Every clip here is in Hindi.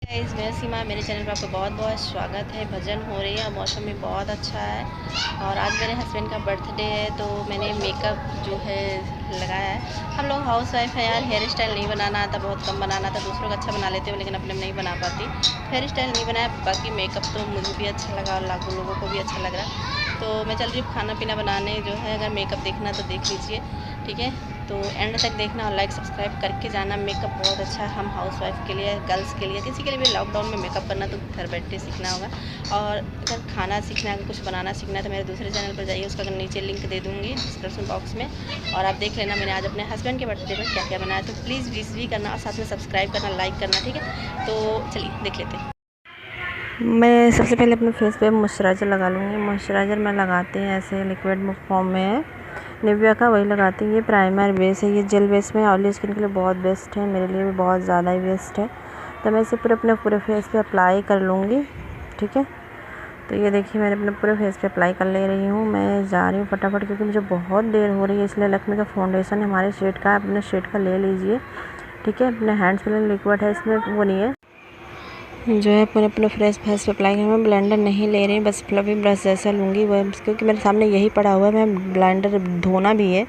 गाइस, मैं सीमा, मेरे चैनल पर आपका बहुत बहुत स्वागत है। भजन हो रही है, मौसम भी बहुत अच्छा है और आज मेरे हस्बैंड का बर्थडे है तो मैंने मेकअप जो है लगाया है। हम लोग हाउस वाइफ है यार, हेयर स्टाइल नहीं बनाना आता, बहुत कम बनाना आता। दूसरों का अच्छा बना लेते हो लेकिन अपने में नहीं बना पाती। हेयर स्टाइल नहीं बनाया, बाकी मेकअप तो मुझे भी अच्छा लगा और लाखों लोगों को भी अच्छा लग रहा। तो मैं चल रही हूँ खाना पीना बनाने। जो है अगर मेकअप देखना तो देख लीजिए, ठीक है। तो एंड तक देखना और लाइक सब्सक्राइब करके जाना। मेकअप बहुत अच्छा है, हम हाउस वाइफ के लिए, गर्ल्स के लिए, किसी के लिए भी लॉकडाउन में मेकअप करना तो घर बैठे सीखना होगा। और अगर खाना सीखना है, कुछ बनाना सीखना है तो मेरे दूसरे चैनल पर जाइए, उसका नीचे लिंक दे दूँगी डिस्क्रिप्शन बॉक्स में। और आप देख लेना मैंने आज अपने हस्बैंड के बर्थडे पर क्या क्या बनाया। तो प्लीज़ विश भी करना और साथ में सब्सक्राइब करना, लाइक करना, ठीक है। तो चलिए देख लेते हैं। मैं सबसे पहले अपने फेस पे मॉइस्चराइज़र लगा लूँगी। मॉइस्चराइज़र मैं लगाती हूँ ऐसे लिक्विड फॉर्म में है, निविया का, वही लगाती हूँ। ये प्राइमर बेस है, ये जेल बेस में ऑयली स्किन के लिए बहुत बेस्ट है, मेरे लिए भी बहुत ज़्यादा ही बेस्ट है। तो मैं इसे पूरे फेस पे अप्लाई कर लूँगी, ठीक है। तो ये देखिए मैंने अपने पूरे फेस पे अप्लाई कर ले रही हूँ। मैं जा रही हूँ फटाफट क्योंकि मुझे बहुत देर हो रही है। इसलिए लैक्मे का फाउंडेशन है, हमारे शेड का, अपने शेड का ले लीजिए, ठीक है। अपने हैंड्स पे लिक्विड है, इसमें वो नहीं है जो है अपने फ्रेश फेस पे अप्लाई करना। मैं ब्लेंडर नहीं ले रही, बस फ्लफी ब्रश जैसा लूँगी वह, क्योंकि मेरे सामने यही पड़ा हुआ है। मैं ब्लेंडर धोना भी है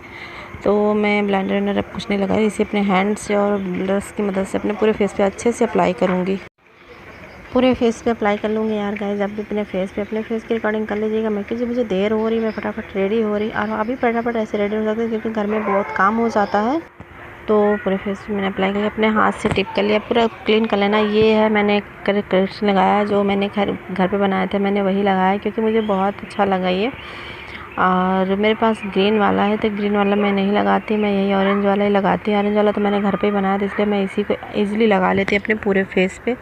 तो मैं ब्लेंडर में अब कुछ नहीं लगा रही। इसे अपने हैंड से और ब्रश की मदद से अपने पूरे फेस पे अच्छे से अप्लाई करूँगी। पूरे फेस पे अप्लाई कर लूँगी यार गाइस। आप भी अपने फेस के अकॉर्डिंग कर लीजिएगा। मैं क्योंकि मुझे देर हो रही, मैं फटाफट रेडी हो रही और अभी फटाफट ऐसे रेडी हो जाते हैं क्योंकि घर में बहुत काम हो जाता है। तो पूरे फेस पे मैंने अप्लाई करके अपने हाथ से टिप कर लिया, पूरा क्लीन कर लेना। ये है मैंने करेक्शन लगाया जो मैंने घर पे बनाए थे, मैंने वही लगाया क्योंकि मुझे बहुत अच्छा लगा ये। और मेरे पास ग्रीन वाला है तो ग्रीन वाला मैं नहीं लगाती, मैं यही ऑरेंज वाला ही लगाती हूँ। ऑरेंज वाला तो मैंने घर पे ही बनाया था इसलिए मैं इसी को ईज़िली लगा लेती हूँ अपने पूरे फेस पे।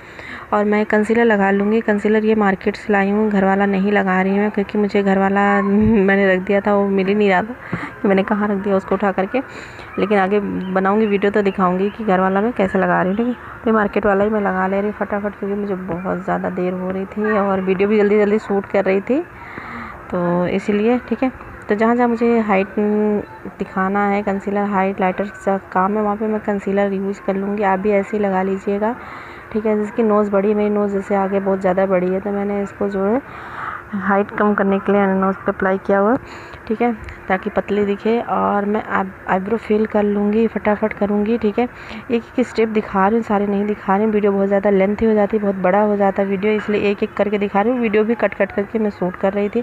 और मैं कंसीलर लगा लूँगी। कंसीलर ये मार्केट से लाई हूँ, घर वाला नहीं लगा रही हूँ क्योंकि मुझे घर वाला मैंने रख दिया था, वो मिल ही नहीं रहा था कि मैंने कहाँ रख दिया उसको उठा करके। लेकिन आगे बनाऊँगी वीडियो तो दिखाऊँगी कि घर वाला मैं कैसे लगा रही हूँ, ठीक है। तो मार्केट वाला ही मैं लगा ले रही हूँ फटाफट क्योंकि मुझे बहुत ज़्यादा देर हो रही थी और वीडियो भी जल्दी जल्दी शूट कर रही थी, तो इसीलिए, ठीक है। तो जहाँ जहाँ मुझे हाइट दिखाना है, कंसीलर हाइट लाइटर का काम है, वहाँ पे मैं कंसीलर यूज़ कर लूँगी। आप भी ऐसे ही लगा लीजिएगा, ठीक है। जिसकी नोज़ बड़ी है, मेरी नोज़ जैसे आगे बहुत ज़्यादा बड़ी है तो मैंने इसको जो है हाइट कम करने के लिए नोज़ पे अप्लाई किया हुआ, ठीक है, ताकि पतली दिखे। और मैं आईब्रो फिल कर लूँगी, फटाफट करूँगी, ठीक है। एक एक स्टेप दिखा रही हूँ, सारे नहीं दिखा रही हूँ, वीडियो बहुत ज़्यादा लेंथी हो जाती है, बहुत बड़ा हो जाता है वीडियो, इसलिए एक एक करके दिखा रही हूँ। वीडियो भी कट करके मैं शूट कर रही थी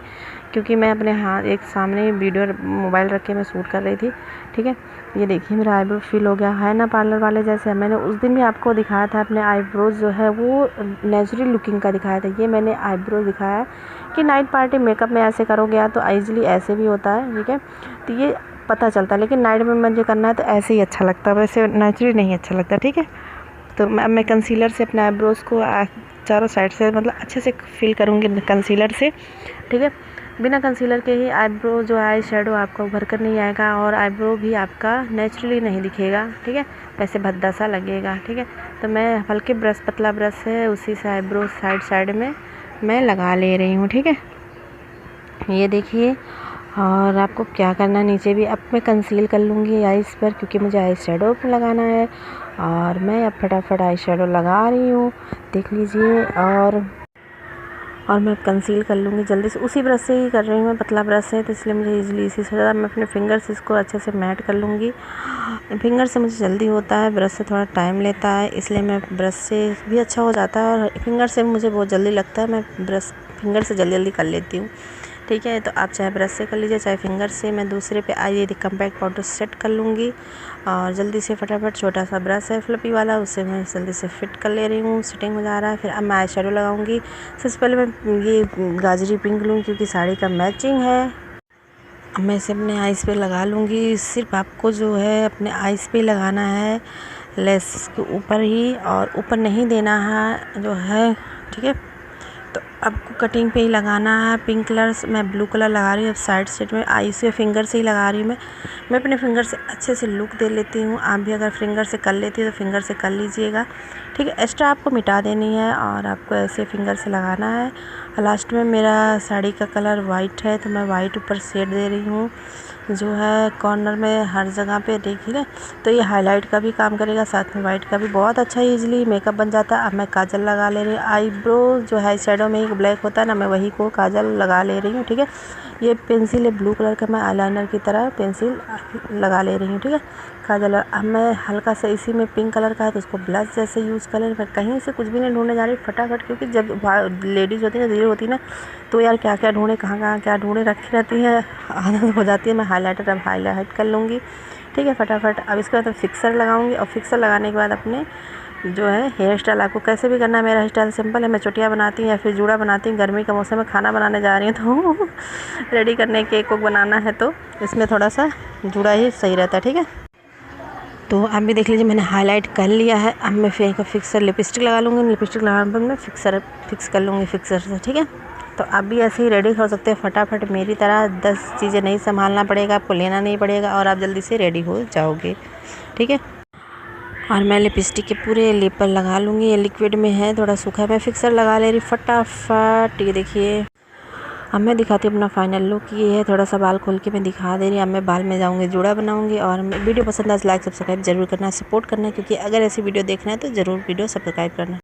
क्योंकि मैं अपने हाथ एक सामने वीडियो मोबाइल रख के मैं शूट कर रही थी, ठीक है। ये देखिए मेरा आईब्रो फिल हो गया है ना, पार्लर वाले जैसे। मैंने उस दिन भी आपको दिखाया था अपने आईब्रोज जो है वो नेचुरल लुकिंग का दिखाया था। ये मैंने आईब्रो दिखाया कि नाइट पार्टी मेकअप में ऐसे करोगे या तो ईजिली ऐसे भी होता है, ठीक है। तो ये पता चलता है, लेकिन नाइट में मुझे करना है तो ऐसे ही अच्छा लगता है, वैसे नेचुरली नहीं अच्छा लगता, ठीक है। तो मैं कंसीलर से अपने आईब्रोज़ को चारों साइड से मतलब अच्छे से फिल करूँगी कंसीलर से, ठीक है। बिना कंसीलर के ही आईब्रो जो आई शेडो आपका उभर कर नहीं आएगा और आईब्रो भी आपका नेचुरली नहीं दिखेगा, ठीक है, वैसे भद्दा सा लगेगा, ठीक है। तो मैं हल्के ब्रश, पतला ब्रश है, उसी से आईब्रो साइड में मैं लगा ले रही हूँ, ठीक है। ये देखिए। और आपको क्या करना है, नीचे भी अब मैं कंसील कर लूँगी आइज़ पर क्योंकि मुझे आई शेडो पर लगाना है। और मैं अब फटाफट आई शेडो लगा रही हूँ, देख लीजिए। और मैं कंसील कर लूँगी जल्दी से, उसी ब्रश से ही कर रही हूँ, मैं पतला ब्रश है तो इसलिए मुझे इजीली इसी से ज़्यादा मैं अपने फिंगर से इसको अच्छे से मैट कर लूँगी। फिंगर से मुझे जल्दी होता है, ब्रश से थोड़ा टाइम लेता है, इसलिए मैं ब्रश से भी अच्छा हो जाता है और फिंगर से मुझे बहुत जल्दी लगता है, मैं ब्रश फिंगर से जल्दी जल्दी कर लेती हूँ, ठीक है। तो आप चाहे ब्रश से कर लीजिए चाहे फिंगर से। मैं दूसरे पे आई कम्पैक्ट पाउडर सेट कर लूँगी और जल्दी से फटाफट, छोटा सा ब्रश है फ्लपी वाला, उससे मैं जल्दी से फिट कर ले रही हूँ, सेटिंग हो जा रहा है। फिर अब मैं आई शेडो लगाऊँगी। सबसे पहले मैं ये गाजरी पिंक लूँ क्योंकि साड़ी का मैचिंग है। अब मैं इसे अपने आइज़ पे लगा लूँगी। सिर्फ आपको जो है अपने आइज़ पे लगाना है, लेस के ऊपर ही, और ऊपर नहीं देना है जो है, ठीक है। तो आपको कटिंग पे ही लगाना है। पिंक कलर मैं ब्लू कलर लगा रही हूँ। अब साइड सेट में आई से फिंगर से ही लगा रही हूँ। मैं अपने फिंगर से अच्छे से लुक दे लेती हूँ। आप भी अगर फिंगर से कर लेती हो तो फिंगर से कर लीजिएगा, ठीक है। एक्स्ट्रा आपको मिटा देनी है और आपको ऐसे फिंगर से लगाना है। लास्ट में मेरा साड़ी का कलर वाइट है तो मैं वाइट ऊपर शेड दे रही हूँ, जो है कॉर्नर में हर जगह पे, देखिए ना। तो ये हाईलाइट का भी काम करेगा, साथ में वाइट का भी। बहुत अच्छा इजीली मेकअप बन जाता है। अब मैं काजल लगा ले रही हूँ। आईब्रो जो है शैडो में एक ब्लैक होता है ना, मैं वही को काजल लगा ले रही हूँ, ठीक है। ये पेंसिल है ब्लू कलर का, मैं आईलाइनर की तरह पेंसिल लगा ले रही हूँ, ठीक है। काजल अब मैं हल्का सा इसी में पिंक कलर का है तो उसको ब्लश जैसे यूज़ कर लें। मैं कहीं से कुछ भी नहीं ढूंढने जा रही फटाफट, क्योंकि जब लेडीज़ होती है ना, देर होती है ना, तो यार क्या क्या ढूंढे, कहाँ क्या ढूंढे रखी रहती है, आदत हो जाती है। मैं हाईलाइटर अब हाईलाइट कर लूँगी, ठीक है, फटाफट। अब इसके बाद फिक्सर लगाऊंगी और फिक्सर लगाने के बाद अपने जो है हेयर स्टाइल आपको कैसे भी करना है। मेरा हेयर स्टाइल सिंपल है, मैं चुटिया बनाती हूँ या फिर जूड़ा बनाती हूँ। गर्मी का मौसम में खाना बनाने जा रही हूँ तो रेडी करने केक बनाना है तो इसमें थोड़ा सा जूड़ा ही सही रहता है, ठीक है। तो आप भी देख लीजिए मैंने हाईलाइट कर लिया है। अब मैं फिर फिक्सर लिपस्टिक लगा लूँगी। लिपस्टिक लगाने पर मैं फिक्स कर लूँगी फिक्सर से, ठीक है। तो आप भी ऐसे ही रेडी हो सकते हैं फटाफट मेरी तरह। 10 चीज़ें नहीं संभालना पड़ेगा, आपको लेना नहीं पड़ेगा और आप जल्दी से रेडी हो जाओगे, ठीक है। और मैं लिपस्टिक के पूरे लिप पर लगा लूँगी। ये लिक्विड में है, थोड़ा सूखा है। मैं फिक्सर लगा ले रही फटाफट। ये देखिए अब मैं दिखाती हूँ अपना फाइनल लुक। ये है, थोड़ा सा बाल खोल के मैं दिखा दे रही हूँ। अब मैं बाल में जाऊँगी, जूड़ा बनाऊँगी। और वीडियो पसंद आए तो लाइक सब्सक्राइब जरूर करना, सपोर्ट करना, क्योंकि अगर ऐसी वीडियो देखना है तो ज़रूर वीडियो सब्सक्राइब करना।